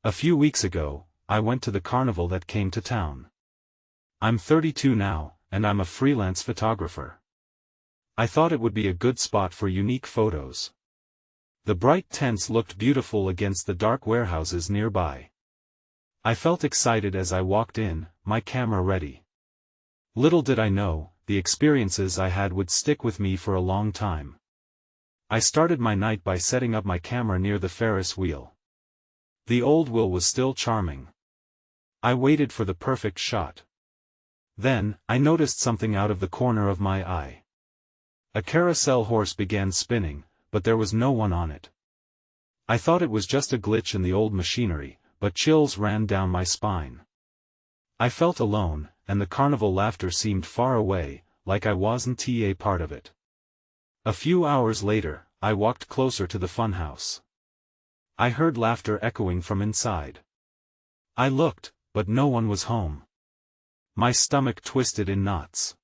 A few weeks ago, I went to the carnival that came to town. I'm 32 now, and I'm a freelance photographer. I thought it would be a good spot for unique photos. The bright tents looked beautiful against the dark warehouses nearby. I felt excited as I walked in, my camera ready. Little did I know, the experiences I had would stick with me for a long time. I started my night by setting up my camera near the Ferris wheel. The old wheel was still charming. I waited for the perfect shot. Then, I noticed something out of the corner of my eye. A carousel horse began spinning, but there was no one on it. I thought it was just a glitch in the old machinery, but chills ran down my spine. I felt alone, and the carnival laughter seemed far away, like I wasn't a part of it. A few hours later, I walked closer to the funhouse. I heard laughter echoing from inside. I looked, but no one was home. My stomach twisted in knots.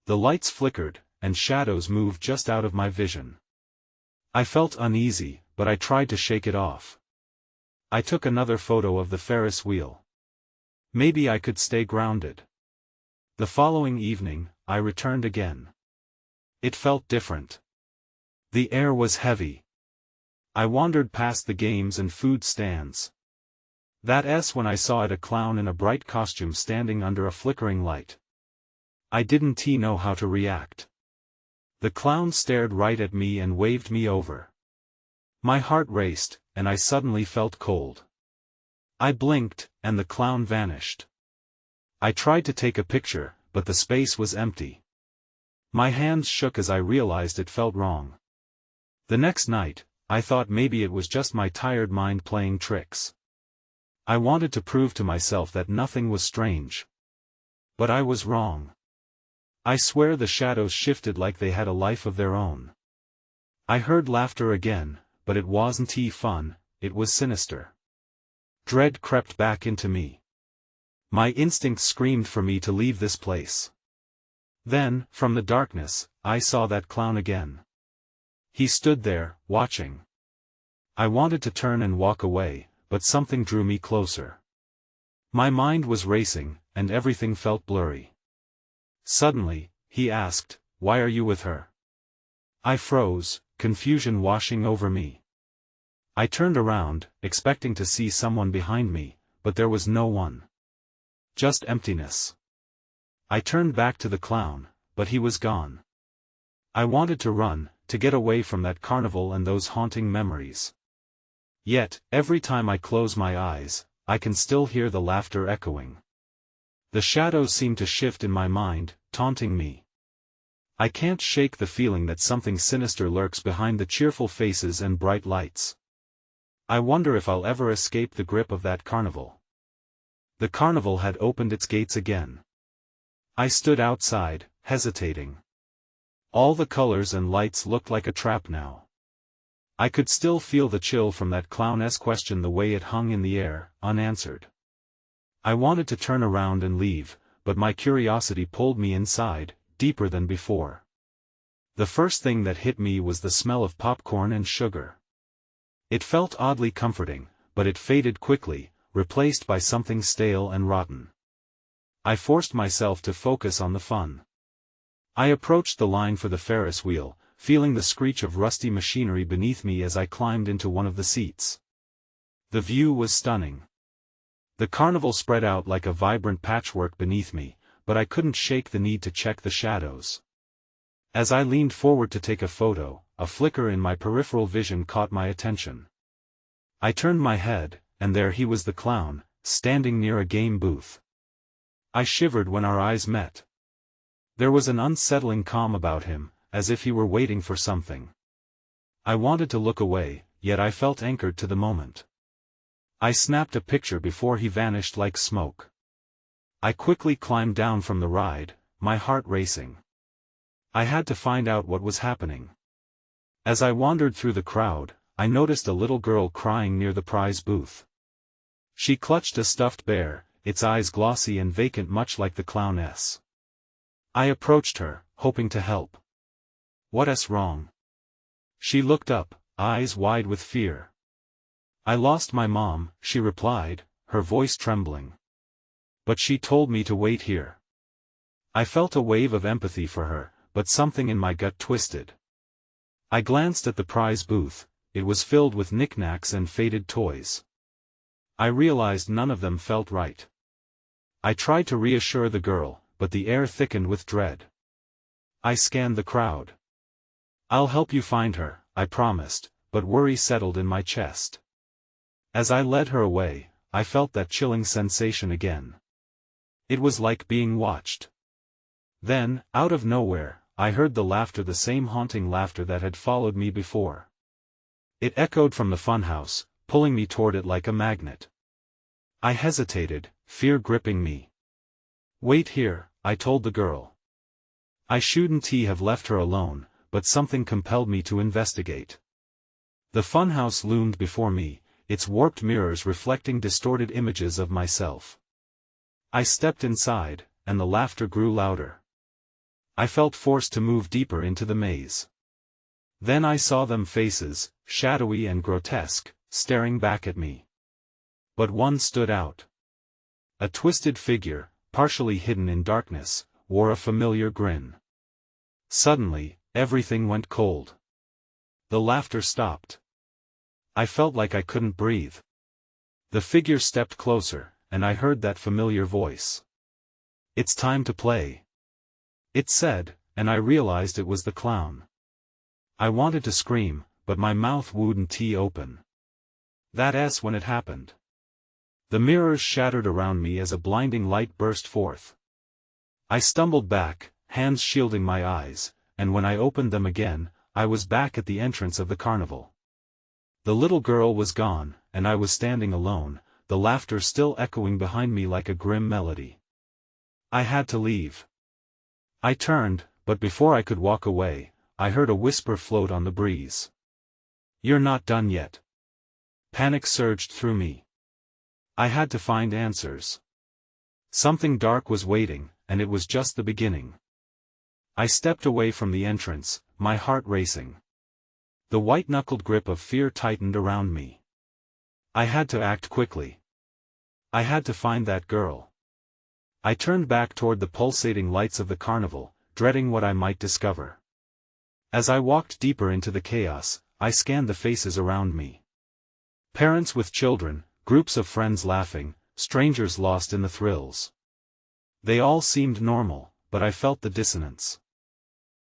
The lights flickered, and shadows moved just out of my vision. I felt uneasy, but I tried to shake it off. I took another photo of the Ferris wheel. Maybe I could stay grounded. The following evening, I returned again. It felt different. The air was heavy. I wandered past the games and food stands. That's when I saw a clown in a bright costume standing under a flickering light. I didn't know how to react. The clown stared right at me and waved me over. My heart raced, and I suddenly felt cold. I blinked, and the clown vanished. I tried to take a picture, but the space was empty. My hands shook as I realized it felt wrong. The next night, I thought maybe it was just my tired mind playing tricks. I wanted to prove to myself that nothing was strange. But I was wrong. I swear the shadows shifted like they had a life of their own. I heard laughter again, but it wasn't fun, it was sinister. Dread crept back into me. My instincts screamed for me to leave this place. Then, from the darkness, I saw that clown again. He stood there, watching. I wanted to turn and walk away, but something drew me closer. My mind was racing, and everything felt blurry. Suddenly, he asked, "Why are you with her?" I froze, confusion washing over me. I turned around, expecting to see someone behind me, but there was no one. Just emptiness. I turned back to the clown, but he was gone. I wanted to run, to get away from that carnival and those haunting memories. Yet, every time I close my eyes, I can still hear the laughter echoing. The shadows seem to shift in my mind, taunting me. I can't shake the feeling that something sinister lurks behind the cheerful faces and bright lights. I wonder if I'll ever escape the grip of that carnival. The carnival had opened its gates again. I stood outside, hesitating. All the colors and lights looked like a trap now. I could still feel the chill from that clown's question, the way it hung in the air, unanswered. I wanted to turn around and leave, but my curiosity pulled me inside, deeper than before. The first thing that hit me was the smell of popcorn and sugar. It felt oddly comforting, but it faded quickly, replaced by something stale and rotten. I forced myself to focus on the fun. I approached the line for the Ferris wheel, feeling the screech of rusty machinery beneath me as I climbed into one of the seats. The view was stunning. The carnival spread out like a vibrant patchwork beneath me, but I couldn't shake the need to check the shadows. As I leaned forward to take a photo, a flicker in my peripheral vision caught my attention. I turned my head, and there he was, the clown, standing near a game booth. I shivered when our eyes met. There was an unsettling calm about him, as if he were waiting for something. I wanted to look away, yet I felt anchored to the moment. I snapped a picture before he vanished like smoke. I quickly climbed down from the ride, my heart racing. I had to find out what was happening. As I wandered through the crowd, I noticed a little girl crying near the prize booth. She clutched a stuffed bear, its eyes glossy and vacant, much like the clowness. I approached her, hoping to help. "What's wrong?" She looked up, eyes wide with fear. "I lost my mom," she replied, her voice trembling. "But she told me to wait here." I felt a wave of empathy for her, but something in my gut twisted. I glanced at the prize booth. It was filled with knickknacks and faded toys. I realized none of them felt right. I tried to reassure the girl, but the air thickened with dread. I scanned the crowd. "I'll help you find her," I promised, but worry settled in my chest. As I led her away, I felt that chilling sensation again. It was like being watched. Then, out of nowhere, I heard the laughter, the same haunting laughter that had followed me before. It echoed from the funhouse, pulling me toward it like a magnet. I hesitated, fear gripping me. "Wait here," I told the girl. I shouldn't have left her alone, but something compelled me to investigate. The funhouse loomed before me, its warped mirrors reflecting distorted images of myself. I stepped inside, and the laughter grew louder. I felt forced to move deeper into the maze. Then I saw them, faces, shadowy and grotesque, staring back at me. But one stood out. A twisted figure, partially hidden in darkness, wore a familiar grin. Suddenly, everything went cold. The laughter stopped. I felt like I couldn't breathe. The figure stepped closer, and I heard that familiar voice. "It's time to play," it said, and I realized it was the clown. I wanted to scream, but my mouth wouldn't open. That's when it happened. The mirrors shattered around me as a blinding light burst forth. I stumbled back, hands shielding my eyes, and when I opened them again, I was back at the entrance of the carnival. The little girl was gone, and I was standing alone, the laughter still echoing behind me like a grim melody. I had to leave. I turned, but before I could walk away, I heard a whisper float on the breeze. "You're not done yet." Panic surged through me. I had to find answers. Something dark was waiting, and it was just the beginning. I stepped away from the entrance, my heart racing. The white-knuckled grip of fear tightened around me. I had to act quickly. I had to find that girl. I turned back toward the pulsating lights of the carnival, dreading what I might discover. As I walked deeper into the chaos, I scanned the faces around me. Parents with children, groups of friends laughing, strangers lost in the thrills. They all seemed normal, but I felt the dissonance.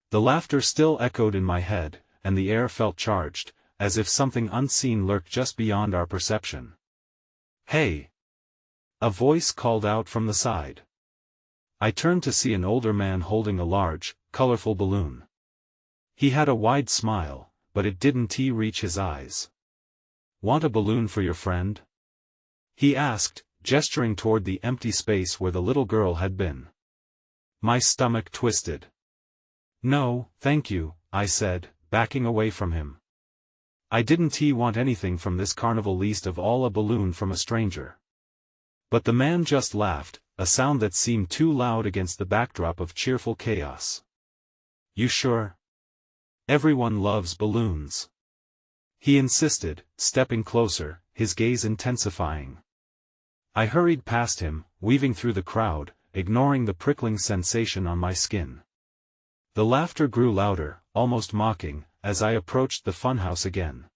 The laughter still echoed in my head, and the air felt charged, as if something unseen lurked just beyond our perception. "Hey!" a voice called out from the side. I turned to see an older man holding a large, colorful balloon. He had a wide smile, but it didn't reach his eyes. "Want a balloon for your friend?" he asked, gesturing toward the empty space where the little girl had been. My stomach twisted. "No, thank you," I said, backing away from him. I didn't want anything from this carnival, least of all a balloon from a stranger. But the man just laughed, a sound that seemed too loud against the backdrop of cheerful chaos. "You sure? Everyone loves balloons," he insisted, stepping closer, his gaze intensifying. I hurried past him, weaving through the crowd, ignoring the prickling sensation on my skin. The laughter grew louder, almost mocking, as I approached the funhouse again.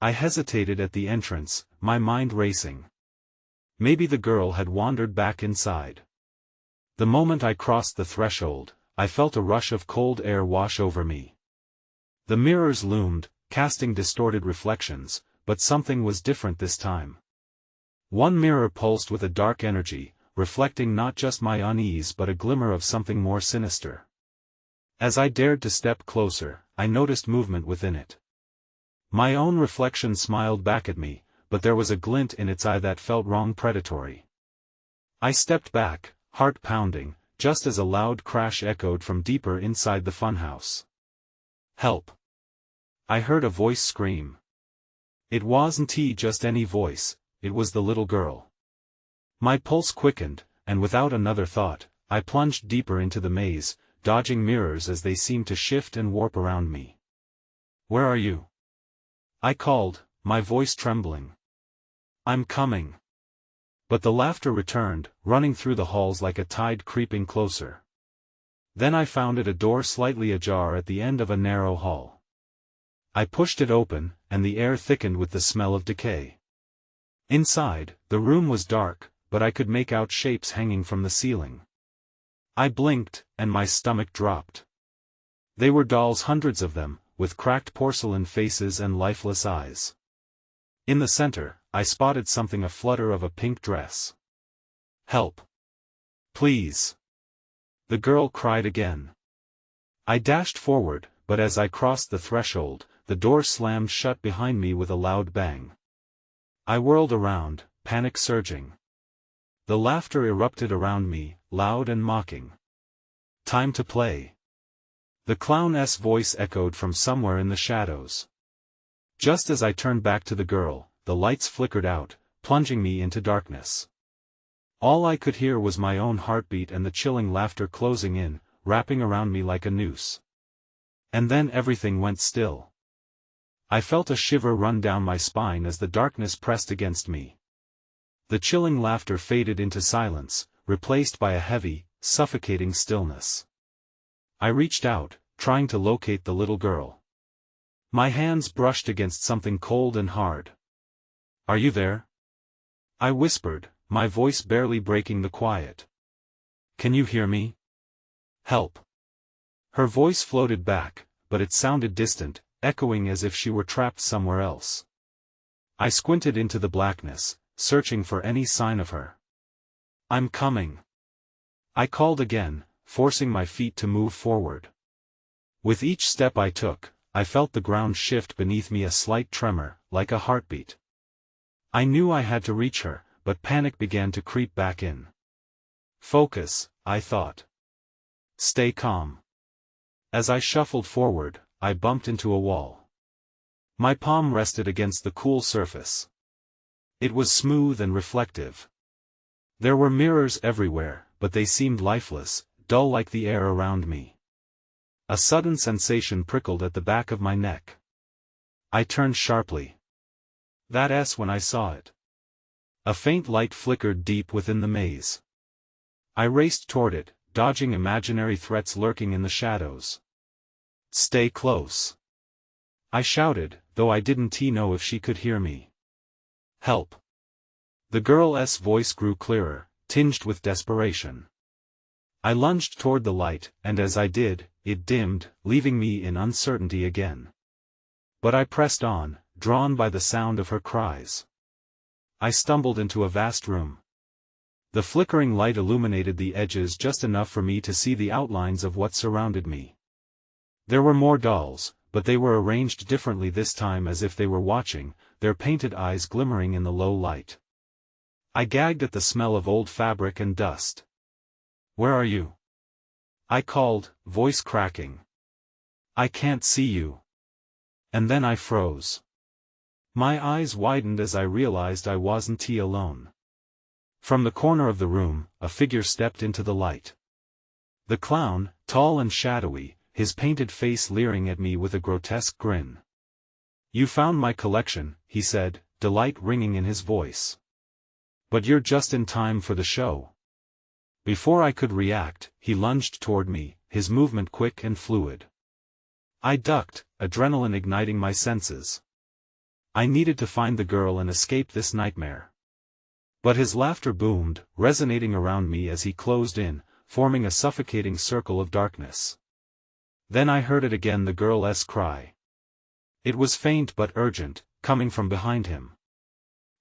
I hesitated at the entrance, my mind racing. Maybe the girl had wandered back inside. The moment I crossed the threshold, I felt a rush of cold air wash over me. The mirrors loomed, casting distorted reflections, but something was different this time. One mirror pulsed with a dark energy, reflecting not just my unease but a glimmer of something more sinister. As I dared to step closer, I noticed movement within it. My own reflection smiled back at me, but there was a glint in its eye that felt wrong, predatory. I stepped back, heart pounding, just as a loud crash echoed from deeper inside the funhouse. "Help!" I heard a voice scream. It wasn't just any voice, it was the little girl. My pulse quickened, and without another thought, I plunged deeper into the maze, dodging mirrors as they seemed to shift and warp around me. "Where are you?" I called, my voice trembling. I'm coming. But the laughter returned, running through the halls like a tide creeping closer. Then I found it a door slightly ajar at the end of a narrow hall. I pushed it open, and the air thickened with the smell of decay. Inside, the room was dark, but I could make out shapes hanging from the ceiling. I blinked, and my stomach dropped. They were dolls, hundreds of them, with cracked porcelain faces and lifeless eyes. In the center, I spotted something, a flutter of a pink dress. "Help! Please!" the girl cried again. I dashed forward, but as I crossed the threshold, the door slammed shut behind me with a loud bang. I whirled around, panic surging. The laughter erupted around me, loud and mocking. "Time to play." The clown's voice echoed from somewhere in the shadows. Just as I turned back to the girl, the lights flickered out, plunging me into darkness. All I could hear was my own heartbeat and the chilling laughter closing in, wrapping around me like a noose. And then everything went still. I felt a shiver run down my spine as the darkness pressed against me. The chilling laughter faded into silence, replaced by a heavy, suffocating stillness. I reached out, trying to locate the little girl. My hands brushed against something cold and hard. "Are you there?" I whispered, my voice barely breaking the quiet. "Can you hear me? Help!" Her voice floated back, but it sounded distant, echoing as if she were trapped somewhere else. I squinted into the blackness, searching for any sign of her. "I'm coming," I called again, forcing my feet to move forward. With each step I took, I felt the ground shift beneath me, a slight tremor, like a heartbeat. I knew I had to reach her, but panic began to creep back in. "Focus," I thought. "Stay calm." As I shuffled forward, I bumped into a wall. My palm rested against the cool surface. It was smooth and reflective. There were mirrors everywhere, but they seemed lifeless, dull like the air around me. A sudden sensation prickled at the back of my neck. I turned sharply. That's when I saw it. A faint light flickered deep within the maze. I raced toward it, dodging imaginary threats lurking in the shadows. "Stay close," I shouted, though I didn't know if she could hear me. "Help!" The girl's voice grew clearer, tinged with desperation. I lunged toward the light, and as I did, it dimmed, leaving me in uncertainty again. But I pressed on, drawn by the sound of her cries. I stumbled into a vast room. The flickering light illuminated the edges just enough for me to see the outlines of what surrounded me. There were more dolls, but they were arranged differently this time, as if they were watching, their painted eyes glimmering in the low light. I gagged at the smell of old fabric and dust. "Where are you?" I called, voice cracking. "I can't see you." And then I froze. My eyes widened as I realized I wasn't alone. From the corner of the room, a figure stepped into the light. The clown, tall and shadowy, his painted face leering at me with a grotesque grin. "You found my collection," he said, delight ringing in his voice. "But you're just in time for the show." Before I could react, he lunged toward me, his movement quick and fluid. I ducked, adrenaline igniting my senses. I needed to find the girl and escape this nightmare. But his laughter boomed, resonating around me as he closed in, forming a suffocating circle of darkness. Then I heard it again, the girl's cry. It was faint but urgent, coming from behind him.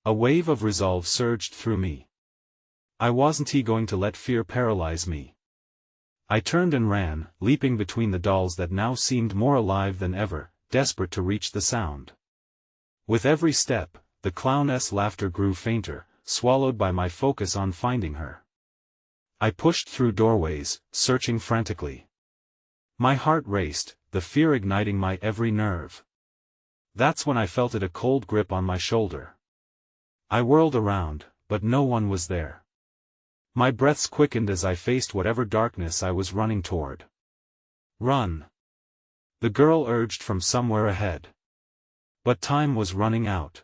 A wave of resolve surged through me. I wasn't going to let fear paralyze me. I turned and ran, leaping between the dolls that now seemed more alive than ever, desperate to reach the sound. With every step, the clown's laughter grew fainter, swallowed by my focus on finding her. I pushed through doorways, searching frantically. My heart raced, the fear igniting my every nerve. That's when I felt a cold grip on my shoulder. I whirled around, but no one was there. My breaths quickened as I faced whatever darkness I was running toward. "Run!" the girl urged from somewhere ahead. But time was running out.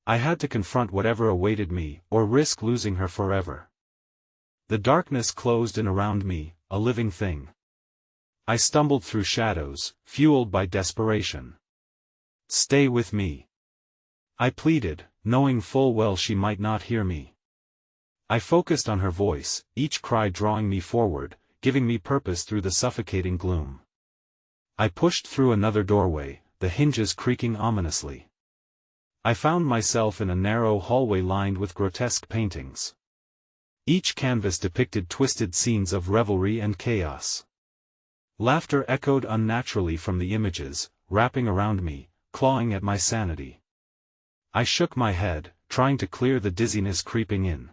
I had to confront whatever awaited me, or risk losing her forever. The darkness closed in around me, a living thing. I stumbled through shadows, fueled by desperation. "Stay with me," I pleaded, knowing full well she might not hear me. I focused on her voice, each cry drawing me forward, giving me purpose through the suffocating gloom. I pushed through another doorway, the hinges creaking ominously. I found myself in a narrow hallway lined with grotesque paintings. Each canvas depicted twisted scenes of revelry and chaos. Laughter echoed unnaturally from the images, wrapping around me, clawing at my sanity. I shook my head, trying to clear the dizziness creeping in.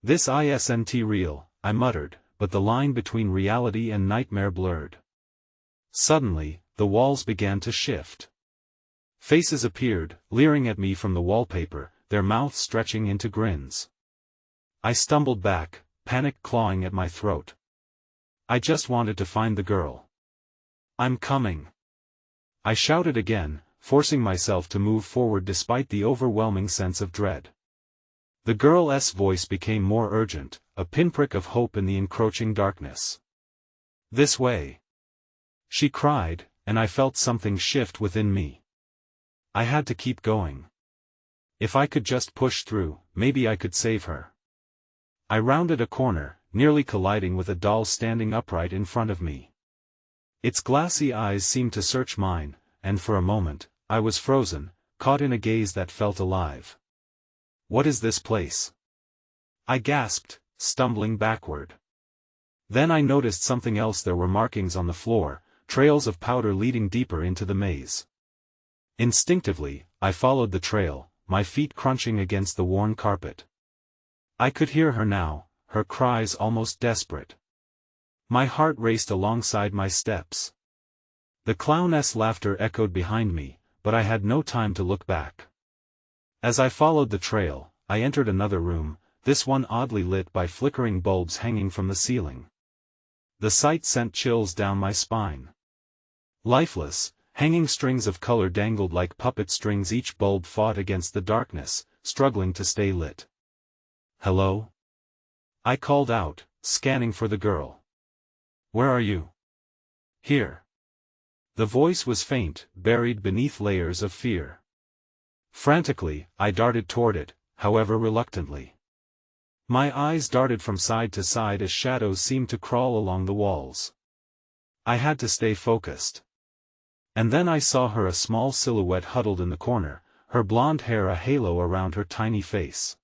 "This isn't real," I muttered, but the line between reality and nightmare blurred. Suddenly, the walls began to shift. Faces appeared, leering at me from the wallpaper, their mouths stretching into grins. I stumbled back, panic clawing at my throat. I just wanted to find the girl. "I'm coming," I shouted again, forcing myself to move forward despite the overwhelming sense of dread. The girl's voice became more urgent, a pinprick of hope in the encroaching darkness. "This way," she cried, and I felt something shift within me. I had to keep going. If I could just push through, maybe I could save her. I rounded a corner, nearly colliding with a doll standing upright in front of me. Its glassy eyes seemed to search mine, and for a moment, I was frozen, caught in a gaze that felt alive. "What is this place?" I gasped, stumbling backward. Then I noticed something else. There were markings on the floor, trails of powder leading deeper into the maze. Instinctively, I followed the trail, my feet crunching against the worn carpet. I could hear her now, her cries almost desperate. My heart raced alongside my steps. The clown's laughter echoed behind me, but I had no time to look back. As I followed the trail, I entered another room, this one oddly lit by flickering bulbs hanging from the ceiling. The sight sent chills down my spine. Lifeless, hanging strings of color dangled like puppet strings. Each bulb fought against the darkness, struggling to stay lit. "Hello?" I called out, scanning for the girl. "Where are you?" "Here." The voice was faint, buried beneath layers of fear. Frantically, I darted toward it, however reluctantly. My eyes darted from side to side as shadows seemed to crawl along the walls. I had to stay focused. And then I saw her, a small silhouette huddled in the corner, her blonde hair a halo around her tiny face.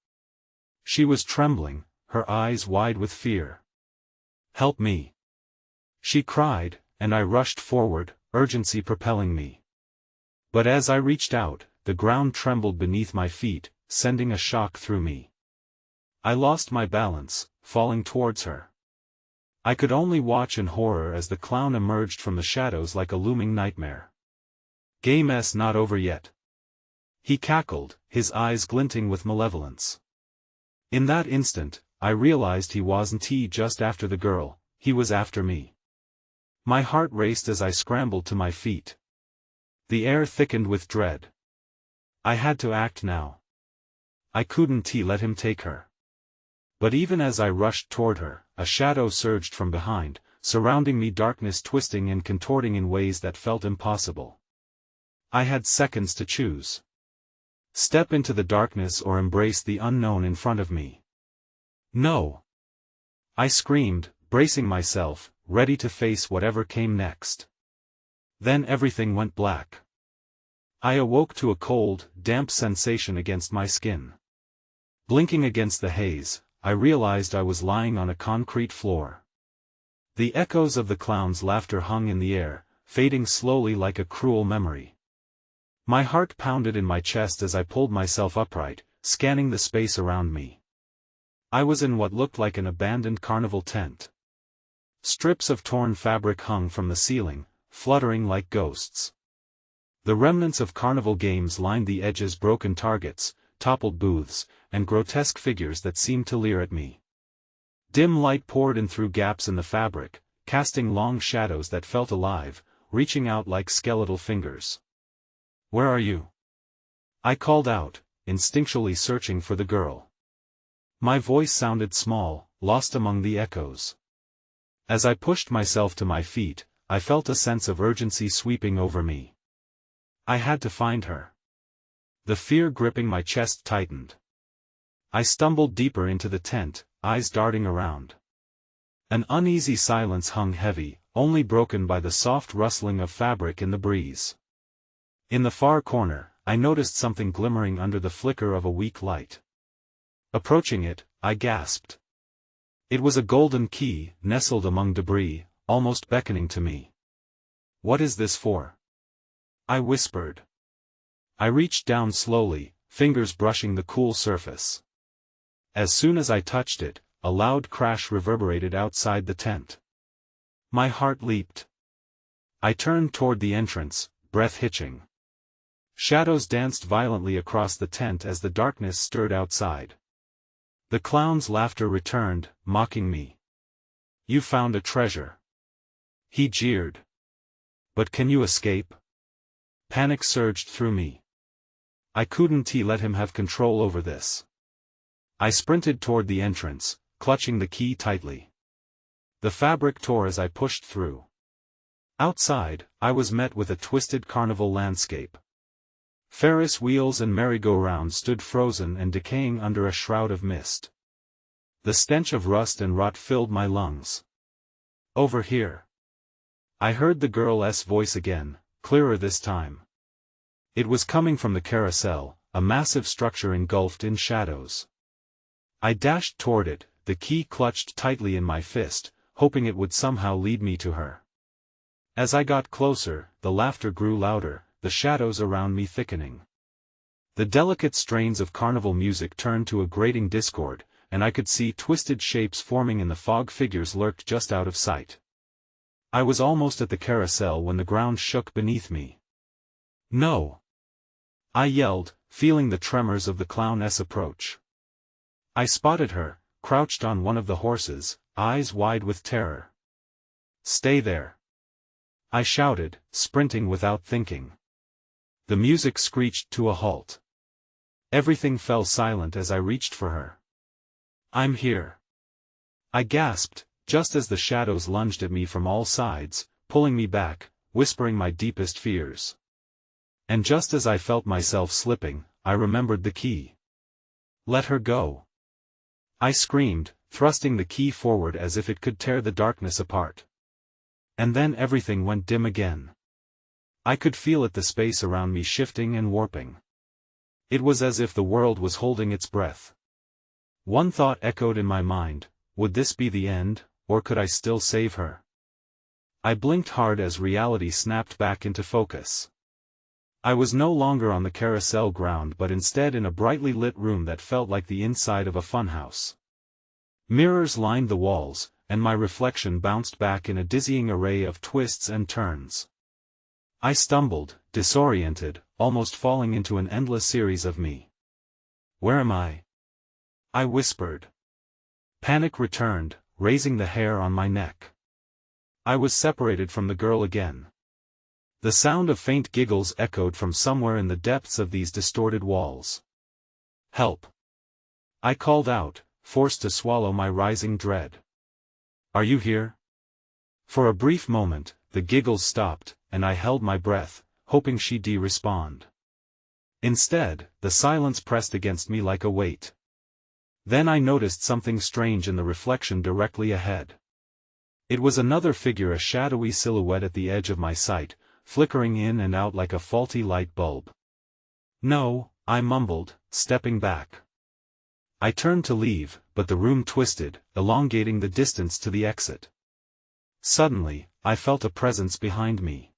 She was trembling, her eyes wide with fear. "Help me!" she cried, and I rushed forward, urgency propelling me. But as I reached out, the ground trembled beneath my feet, sending a shock through me. I lost my balance, falling towards her. I could only watch in horror as the clown emerged from the shadows like a looming nightmare. "Game's not over yet," he cackled, his eyes glinting with malevolence. In that instant, I realized he wasn't just after the girl, he was after me. My heart raced as I scrambled to my feet. The air thickened with dread. I had to act now. I couldn't let him take her. But even as I rushed toward her, a shadow surged from behind, surrounding me, darkness twisting and contorting in ways that felt impossible. I had seconds to choose. Step into the darkness or embrace the unknown in front of me. "No!" I screamed, bracing myself, ready to face whatever came next. Then everything went black. I awoke to a cold, damp sensation against my skin. Blinking against the haze, I realized I was lying on a concrete floor. The echoes of the clown's laughter hung in the air, fading slowly like a cruel memory. My heart pounded in my chest as I pulled myself upright, scanning the space around me. I was in what looked like an abandoned carnival tent. Strips of torn fabric hung from the ceiling, fluttering like ghosts. The remnants of carnival games lined the edges, broken targets, toppled booths, and grotesque figures that seemed to leer at me. Dim light poured in through gaps in the fabric, casting long shadows that felt alive, reaching out like skeletal fingers. "Where are you?" I called out, instinctually searching for the girl. My voice sounded small, lost among the echoes. As I pushed myself to my feet, I felt a sense of urgency sweeping over me. I had to find her. The fear gripping my chest tightened. I stumbled deeper into the tent, eyes darting around. An uneasy silence hung heavy, only broken by the soft rustling of fabric in the breeze. In the far corner, I noticed something glimmering under the flicker of a weak light. Approaching it, I gasped. It was a golden key, nestled among debris, almost beckoning to me. "What is this for?" I whispered. I reached down slowly, fingers brushing the cool surface. As soon as I touched it, a loud crash reverberated outside the tent. My heart leaped. I turned toward the entrance, breath hitching. Shadows danced violently across the tent as the darkness stirred outside. The clown's laughter returned, mocking me. "You found a treasure," he jeered. "But can you escape?" Panic surged through me. I couldn't let him have control over this. I sprinted toward the entrance, clutching the key tightly. The fabric tore as I pushed through. Outside, I was met with a twisted carnival landscape. Ferris wheels and merry-go-rounds stood frozen and decaying under a shroud of mist. The stench of rust and rot filled my lungs. "Over here." I heard the girl's voice again, clearer this time. It was coming from the carousel, a massive structure engulfed in shadows. I dashed toward it, the key clutched tightly in my fist, hoping it would somehow lead me to her. As I got closer, the laughter grew louder, the shadows around me thickening. The delicate strains of carnival music turned to a grating discord, and I could see twisted shapes forming in the fog. Figures lurked just out of sight. I was almost at the carousel when the ground shook beneath me. "No!" I yelled, feeling the tremors of the clowness approach. I spotted her, crouched on one of the horses, eyes wide with terror. "Stay there!" I shouted, sprinting without thinking. The music screeched to a halt. Everything fell silent as I reached for her. "I'm here!" I gasped, just as the shadows lunged at me from all sides, pulling me back, whispering my deepest fears. And just as I felt myself slipping, I remembered the key. "Let her go!" I screamed, thrusting the key forward as if it could tear the darkness apart. And then everything went dim again. I could feel the space around me shifting and warping. It was as if the world was holding its breath. One thought echoed in my mind: would this be the end, or could I still save her? I blinked hard as reality snapped back into focus. I was no longer on the carousel ground but instead in a brightly lit room that felt like the inside of a funhouse. Mirrors lined the walls, and my reflection bounced back in a dizzying array of twists and turns. I stumbled, disoriented, almost falling into an endless series of me. "Where am I?" I whispered. Panic returned, raising the hair on my neck. I was separated from the girl again. The sound of faint giggles echoed from somewhere in the depths of these distorted walls. "Help!" I called out, forced to swallow my rising dread. "Are you here?" For a brief moment, the giggles stopped, and I held my breath, hoping she'd respond. Instead, the silence pressed against me like a weight. Then I noticed something strange in the reflection directly ahead. It was another figure, a shadowy silhouette at the edge of my sight, flickering in and out like a faulty light bulb. "No," I mumbled, stepping back. I turned to leave, but the room twisted, elongating the distance to the exit. Suddenly, I felt a presence behind me.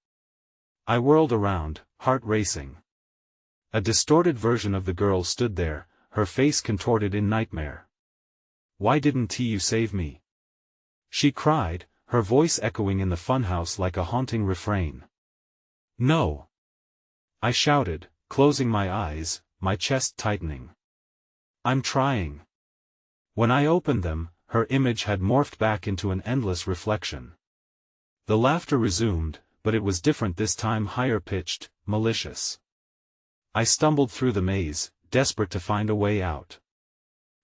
I whirled around, heart racing. A distorted version of the girl stood there, her face contorted in nightmare. "Why didn't you save me?" she cried, her voice echoing in the funhouse like a haunting refrain. "No!" I shouted, closing my eyes, my chest tightening. "I'm trying." When I opened them, her image had morphed back into an endless reflection. The laughter resumed, but it was different this time, higher pitched, malicious. I stumbled through the maze, desperate to find a way out.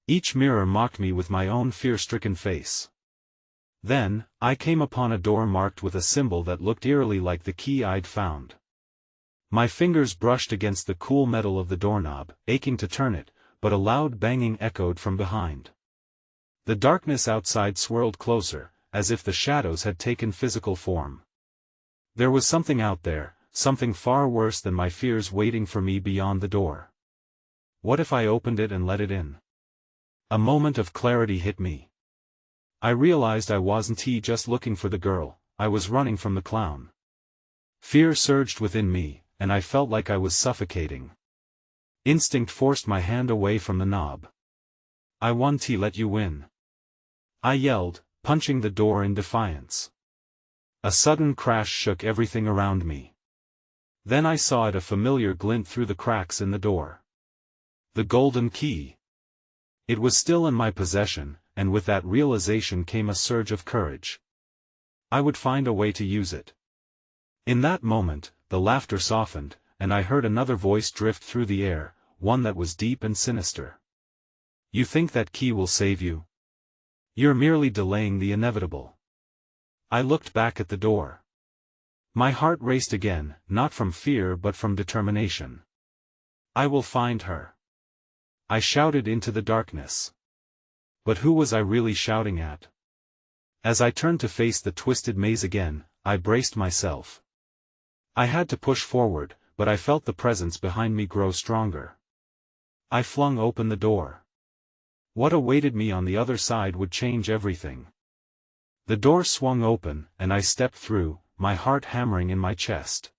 Each mirror mocked me with my own fear-stricken face. Then, I came upon a door marked with a symbol that looked eerily like the key I'd found. My fingers brushed against the cool metal of the doorknob, aching to turn it, but a loud banging echoed from behind. The darkness outside swirled closer, as if the shadows had taken physical form. There was something out there, something far worse than my fears waiting for me beyond the door. What if I opened it and let it in? A moment of clarity hit me. I realized I wasn't just looking for the girl, I was running from the clown. Fear surged within me, and I felt like I was suffocating. Instinct forced my hand away from the knob. I won't let you win. I yelled, punching the door in defiance. A sudden crash shook everything around me. Then I saw it, a familiar glint through the cracks in the door. The golden key. It was still in my possession, and with that realization came a surge of courage. I would find a way to use it. In that moment, the laughter softened, and I heard another voice drift through the air, one that was deep and sinister. You think that key will save you? You're merely delaying the inevitable. I looked back at the door. My heart raced again, not from fear but from determination. I will find her. I shouted into the darkness. But who was I really shouting at? As I turned to face the twisted maze again, I braced myself. I had to push forward, but I felt the presence behind me grow stronger. I flung open the door. What awaited me on the other side would change everything. The door swung open, and I stepped through, my heart hammering in my chest.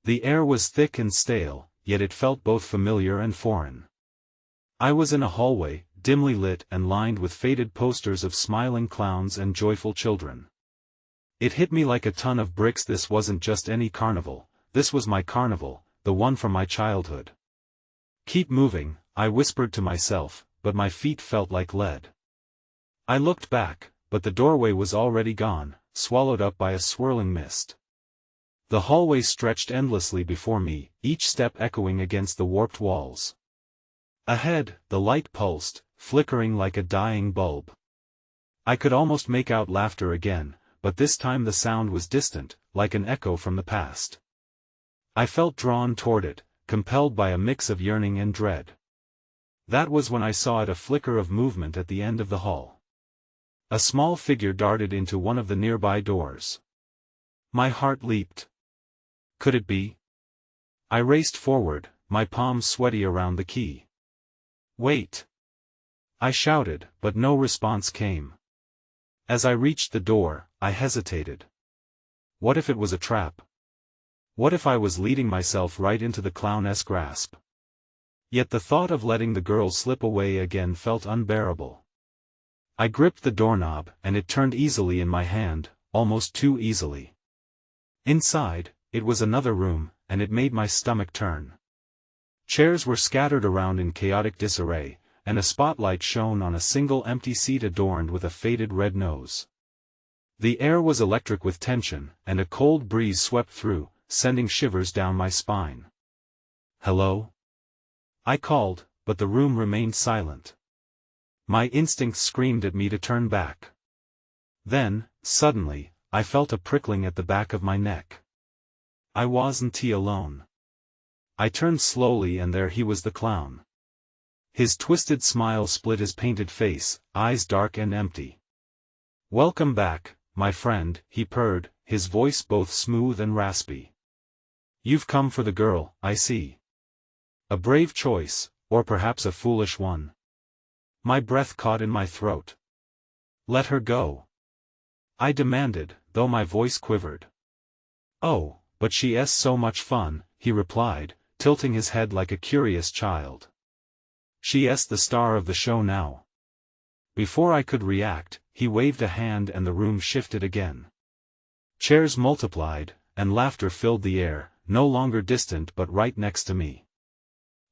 The air was thick and stale, yet it felt both familiar and foreign. I was in a hallway, dimly lit and lined with faded posters of smiling clowns and joyful children. It hit me like a ton of bricks. This wasn't just any carnival, this was my carnival, the one from my childhood. Keep moving, I whispered to myself, but my feet felt like lead. I looked back, but the doorway was already gone, swallowed up by a swirling mist. The hallway stretched endlessly before me, each step echoing against the warped walls. Ahead, the light pulsed, flickering like a dying bulb. I could almost make out laughter again, but this time the sound was distant, like an echo from the past. I felt drawn toward it, compelled by a mix of yearning and dread. That was when I saw it, a flicker of movement at the end of the hall. A small figure darted into one of the nearby doors. My heart leaped. Could it be? I raced forward, my palms sweaty around the key. Wait! I shouted, but no response came. As I reached the door, I hesitated. What if it was a trap? What if I was leading myself right into the clownesque grasp? Yet the thought of letting the girl slip away again felt unbearable. I gripped the doorknob, and it turned easily in my hand, almost too easily. Inside, it was another room, and it made my stomach turn. Chairs were scattered around in chaotic disarray, and a spotlight shone on a single empty seat adorned with a faded red nose. The air was electric with tension, and a cold breeze swept through, sending shivers down my spine. Hello? I called, but the room remained silent. My instincts screamed at me to turn back. Then, suddenly, I felt a prickling at the back of my neck. I wasn't alone. I turned slowly, and there he was, the clown. His twisted smile split his painted face, eyes dark and empty. Welcome back, my friend, he purred, his voice both smooth and raspy. You've come for the girl, I see. A brave choice, or perhaps a foolish one. My breath caught in my throat. Let her go, I demanded, though my voice quivered. Oh, but she's so much fun, he replied, tilting his head like a curious child. She's the star of the show now. Before I could react, he waved a hand and the room shifted again. Chairs multiplied, and laughter filled the air, no longer distant but right next to me.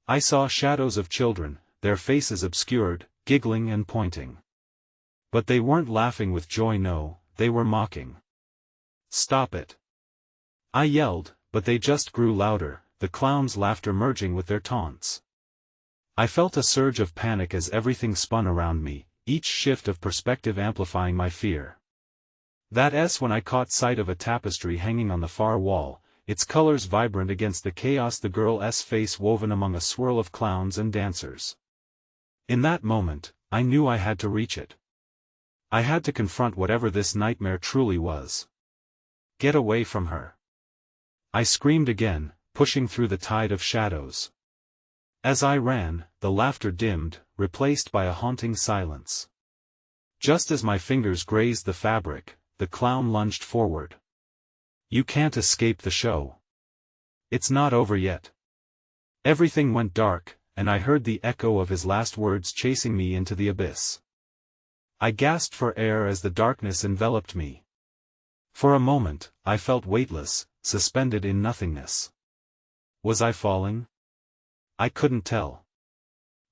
I saw shadows of children, their faces obscured, giggling and pointing. But they weren't laughing with joy, no, they were mocking. Stop it! I yelled, but they just grew louder, the clown's laughter merging with their taunts. I felt a surge of panic as everything spun around me, each shift of perspective amplifying my fear. That's when I caught sight of a tapestry hanging on the far wall, its colors vibrant against the chaos, the girl's face woven among a swirl of clowns and dancers. In that moment, I knew I had to reach it. I had to confront whatever this nightmare truly was. Get away from her. I screamed again, pushing through the tide of shadows. As I ran, the laughter dimmed, replaced by a haunting silence. Just as my fingers grazed the fabric, the clown lunged forward. You can't escape the show. It's not over yet. Everything went dark, and I heard the echo of his last words chasing me into the abyss. I gasped for air as the darkness enveloped me. For a moment, I felt weightless, suspended in nothingness. Was I falling? I couldn't tell.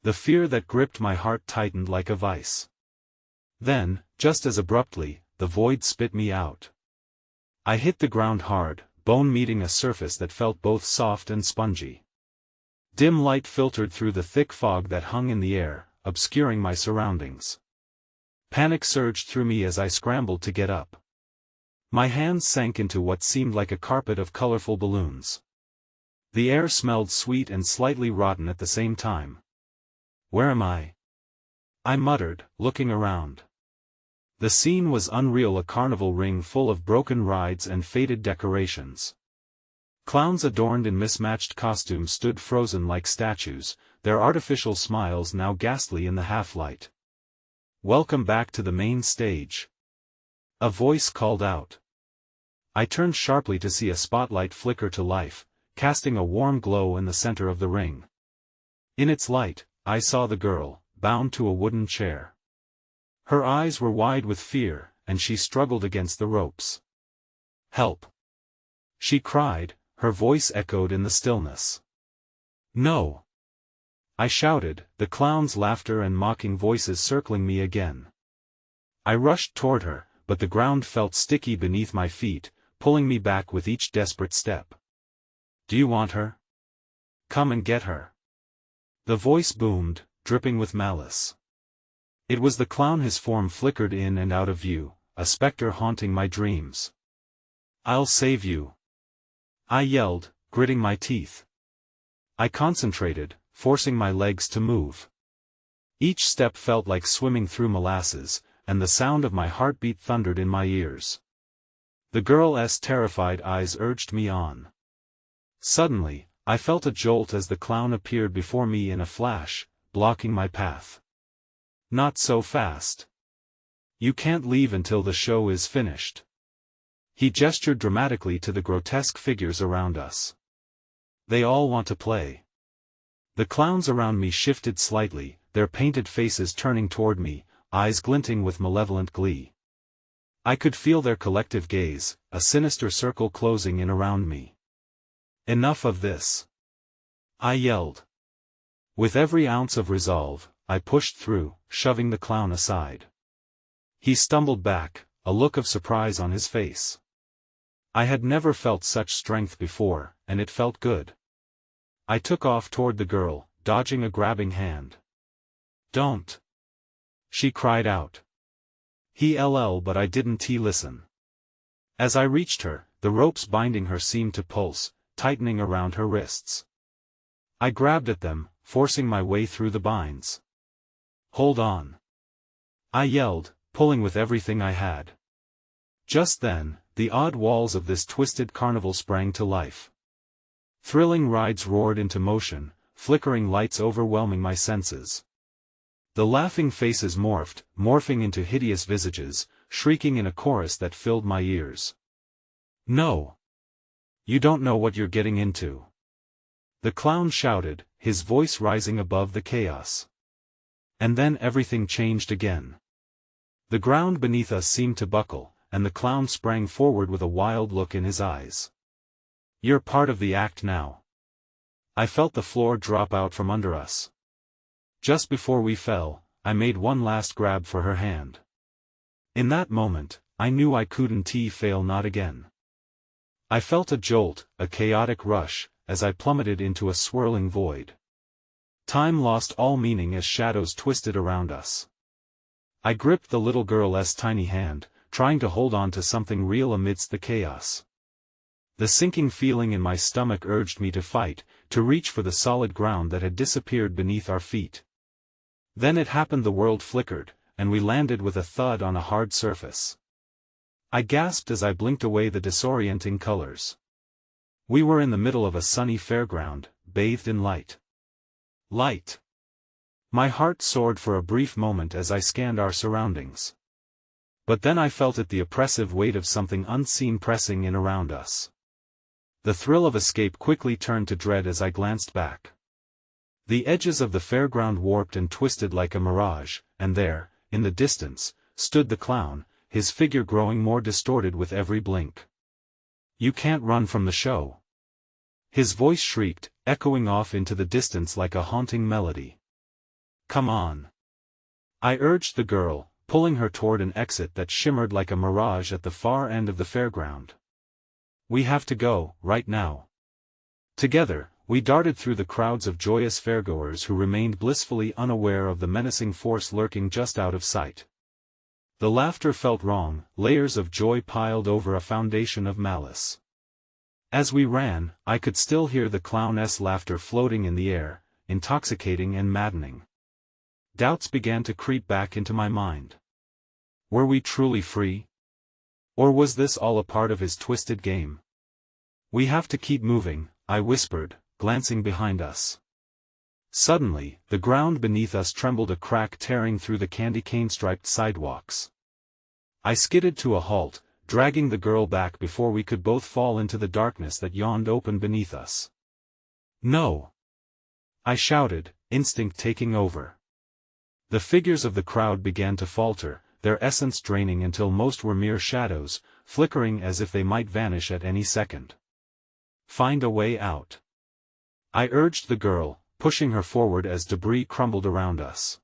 The fear that gripped my heart tightened like a vice. Then, just as abruptly, the void spit me out. I hit the ground hard, bone meeting a surface that felt both soft and spongy. Dim light filtered through the thick fog that hung in the air, obscuring my surroundings. Panic surged through me as I scrambled to get up. My hands sank into what seemed like a carpet of colorful balloons. The air smelled sweet and slightly rotten at the same time. Where am I? I muttered, looking around. The scene was unreal, a carnival ring full of broken rides and faded decorations. Clowns adorned in mismatched costumes stood frozen like statues, their artificial smiles now ghastly in the half-light. Welcome back to the main stage. A voice called out. I turned sharply to see a spotlight flicker to life, casting a warm glow in the center of the ring. In its light, I saw the girl, bound to a wooden chair. Her eyes were wide with fear, and she struggled against the ropes. Help! She cried, her voice echoed in the stillness. No! I shouted, the clown's laughter and mocking voices circling me again. I rushed toward her, but the ground felt sticky beneath my feet, pulling me back with each desperate step. Do you want her? Come and get her. The voice boomed, dripping with malice. It was the clown, his form flickered in and out of view, a specter haunting my dreams. I'll save you. I yelled, gritting my teeth. I concentrated, forcing my legs to move. Each step felt like swimming through molasses, and the sound of my heartbeat thundered in my ears. The girl's terrified eyes urged me on. Suddenly, I felt a jolt as the clown appeared before me in a flash, blocking my path. Not so fast. You can't leave until the show is finished. He gestured dramatically to the grotesque figures around us. They all want to play. The clowns around me shifted slightly, their painted faces turning toward me, eyes glinting with malevolent glee. I could feel their collective gaze, a sinister circle closing in around me. Enough of this! I yelled. With every ounce of resolve, I pushed through, shoving the clown aside. He stumbled back, a look of surprise on his face. I had never felt such strength before, and it felt good. I took off toward the girl, dodging a grabbing hand. Don't! She cried out. But I didn't listen. As I reached her, the ropes binding her seemed to pulse, tightening around her wrists. I grabbed at them, forcing my way through the binds. Hold on! I yelled, pulling with everything I had. Just then, the odd walls of this twisted carnival sprang to life. Thrilling rides roared into motion, flickering lights overwhelming my senses. The laughing faces morphing into hideous visages, shrieking in a chorus that filled my ears. No! You don't know what you're getting into. The clown shouted, his voice rising above the chaos. And then everything changed again. The ground beneath us seemed to buckle, and the clown sprang forward with a wild look in his eyes. You're part of the act now. I felt the floor drop out from under us. Just before we fell, I made one last grab for her hand. In that moment, I knew I couldn't fail not again. I felt a jolt, a chaotic rush, as I plummeted into a swirling void. Time lost all meaning as shadows twisted around us. I gripped the little girl's tiny hand, trying to hold on to something real amidst the chaos. The sinking feeling in my stomach urged me to fight, to reach for the solid ground that had disappeared beneath our feet. Then it happened. The world flickered, and we landed with a thud on a hard surface. I gasped as I blinked away the disorienting colors. We were in the middle of a sunny fairground, bathed in light. Light. My heart soared for a brief moment as I scanned our surroundings. But then I felt the oppressive weight of something unseen pressing in around us. The thrill of escape quickly turned to dread as I glanced back. The edges of the fairground warped and twisted like a mirage, and there, in the distance, stood the clown, his figure growing more distorted with every blink. "You can't run from the show." His voice shrieked, echoing off into the distance like a haunting melody. "Come on." I urged the girl, pulling her toward an exit that shimmered like a mirage at the far end of the fairground. "We have to go, right now." Together, we darted through the crowds of joyous fairgoers who remained blissfully unaware of the menacing force lurking just out of sight. The laughter felt wrong, layers of joy piled over a foundation of malice. As we ran, I could still hear the clown's laughter floating in the air, intoxicating and maddening. Doubts began to creep back into my mind. Were we truly free? Or was this all a part of his twisted game? "We have to keep moving," I whispered, glancing behind us. Suddenly, the ground beneath us trembled, a crack tearing through the candy cane-striped sidewalks. I skidded to a halt, dragging the girl back before we could both fall into the darkness that yawned open beneath us. "No!" I shouted, instinct taking over. The figures of the crowd began to falter, their essence draining until most were mere shadows, flickering as if they might vanish at any second. "Find a way out," I urged the girl, pushing her forward as debris crumbled around us.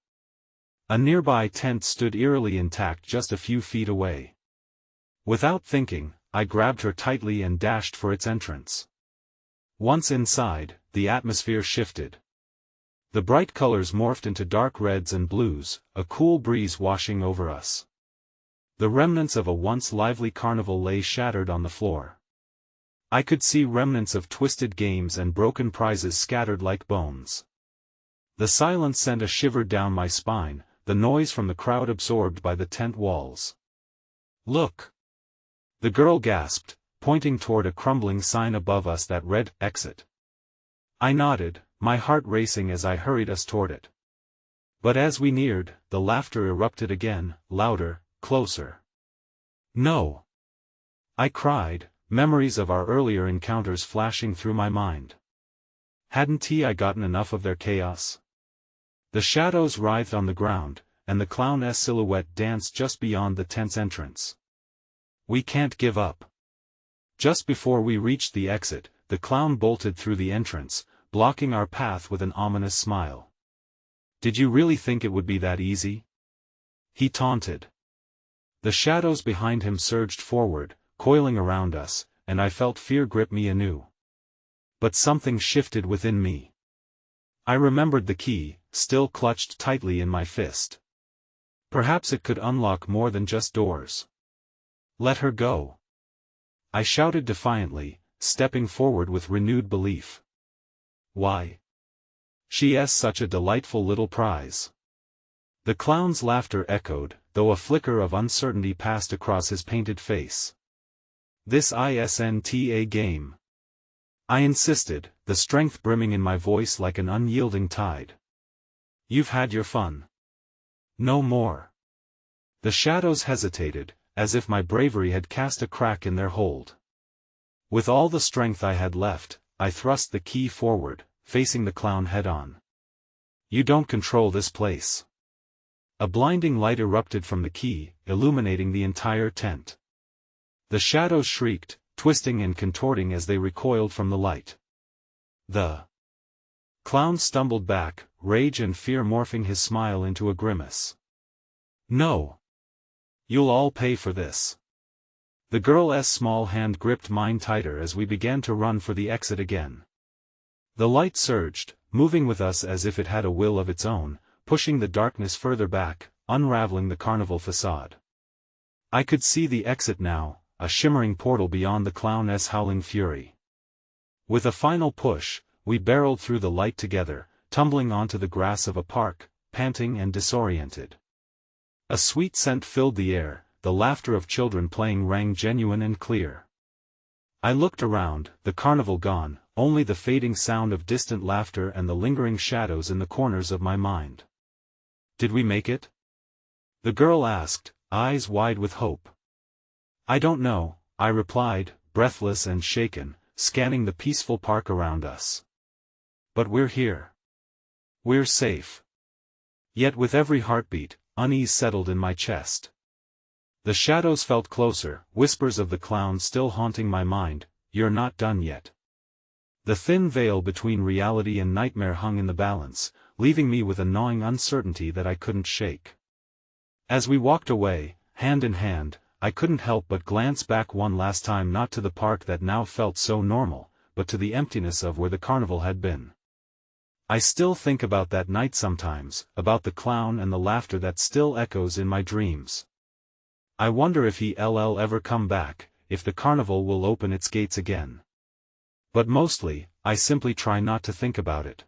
A nearby tent stood eerily intact just a few feet away. Without thinking, I grabbed her tightly and dashed for its entrance. Once inside, the atmosphere shifted. The bright colors morphed into dark reds and blues, a cool breeze washing over us. The remnants of a once lively carnival lay shattered on the floor. I could see remnants of twisted games and broken prizes scattered like bones. The silence sent a shiver down my spine, the noise from the crowd absorbed by the tent walls. "Look!" the girl gasped, pointing toward a crumbling sign above us that read, "Exit." I nodded, my heart racing as I hurried us toward it. But as we neared, the laughter erupted again, louder, closer. "No!" I cried, memories of our earlier encounters flashing through my mind. Hadn't I gotten enough of their chaos? The shadows writhed on the ground, and the clown's silhouette danced just beyond the tent's entrance. "We can't give up." Just before we reached the exit, the clown bolted through the entrance, blocking our path with an ominous smile. "Did you really think it would be that easy?" he taunted. The shadows behind him surged forward, coiling around us, and I felt fear grip me anew. But something shifted within me. I remembered the key, still clutched tightly in my fist. Perhaps it could unlock more than just doors. "Let her go!" I shouted defiantly, stepping forward with renewed belief. "Why? She's such a delightful little prize." The clown's laughter echoed, though a flicker of uncertainty passed across his painted face. "This isn't a game," I insisted, the strength brimming in my voice like an unyielding tide. "You've had your fun. No more." The shadows hesitated, as if my bravery had cast a crack in their hold. With all the strength I had left, I thrust the key forward, facing the clown head-on. "You don't control this place." A blinding light erupted from the key, illuminating the entire tent. The shadows shrieked, twisting and contorting as they recoiled from the light. The clown stumbled back, rage and fear morphing his smile into a grimace. "No! You'll all pay for this." The girl's small hand gripped mine tighter as we began to run for the exit again. The light surged, moving with us as if it had a will of its own, pushing the darkness further back, unraveling the carnival facade. I could see the exit now, a shimmering portal beyond the clown's howling fury. With a final push, we barreled through the light together, tumbling onto the grass of a park, panting and disoriented. A sweet scent filled the air, the laughter of children playing rang genuine and clear. I looked around, the carnival gone, only the fading sound of distant laughter and the lingering shadows in the corners of my mind. Did we make it? The girl asked, eyes wide with hope. I don't know, I replied, breathless and shaken, scanning the peaceful park around us. But we're here. We're safe. Yet with every heartbeat, unease settled in my chest. The shadows felt closer, whispers of the clown still haunting my mind, "You're not done yet." The thin veil between reality and nightmare hung in the balance, leaving me with a gnawing uncertainty that I couldn't shake. As we walked away, hand in hand, I couldn't help but glance back one last time, not to the park that now felt so normal, but to the emptiness of where the carnival had been. I still think about that night sometimes, about the clown and the laughter that still echoes in my dreams. I wonder if he'll ever come back, if the carnival will open its gates again. But mostly, I simply try not to think about it.